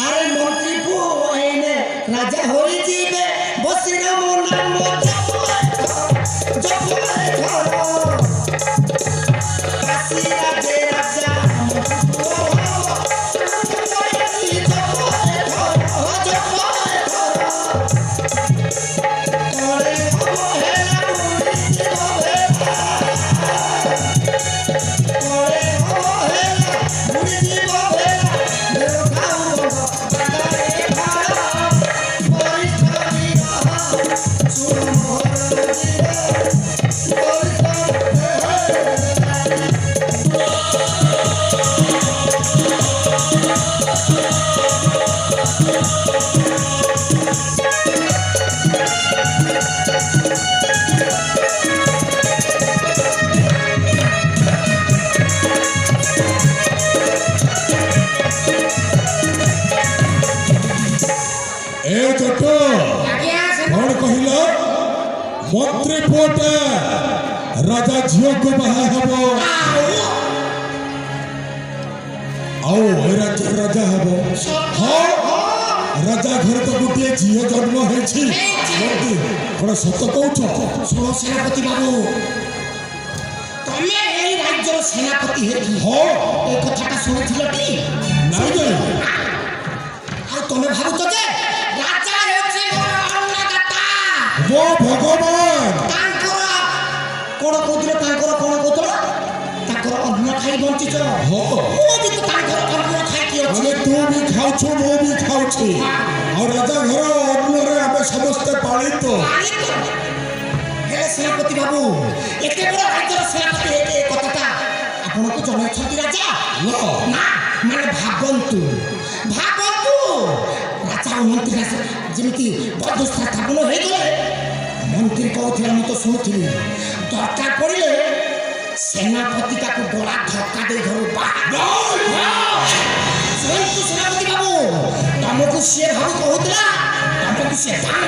আরে মন্ত্রী এনে রাজা হয়ে যাবে বসে রামো নাম কাশি রাজে রাজা कौन कहल मंत्री पुटे राजा झील को बाहा हम राज्य राजा हम हाँ राजा घर तो गोटे झील जन्म होती कौन सत कौच शुण सेनापति बाबू तमे ए राज्यर सेनापति हेकी हाँ ए कथाटा शुणिथिलटी नहीं नहीं आ तमे भाबुत जे राजा हेछि अन्नदाता वो भगवान तांकर कोन कोदिले तांकर कोन कोतला तांकर अन्न खाई बंचिछ हो ओ भी तो तांकर अन्न खाई की अछि अरे तू भी खाऊ छु वो भी खाऊ छी और राजा घर अन्न रे हमें समस्त पालित हे सेनापति बाबू एते बड़ राज्यर सेनापति हेके कथाटा आपण को जनै छथि राजा ना माने भाबंतु राजा मंत्री जमीती बदस्था स्थापन हो गले मंत्री कहते मैं तो शुणुली दरकार पड़े सेनापति का गला धक्का दे घर सेनापति बाबू तुमको सी भाव कहला तुमको सी दान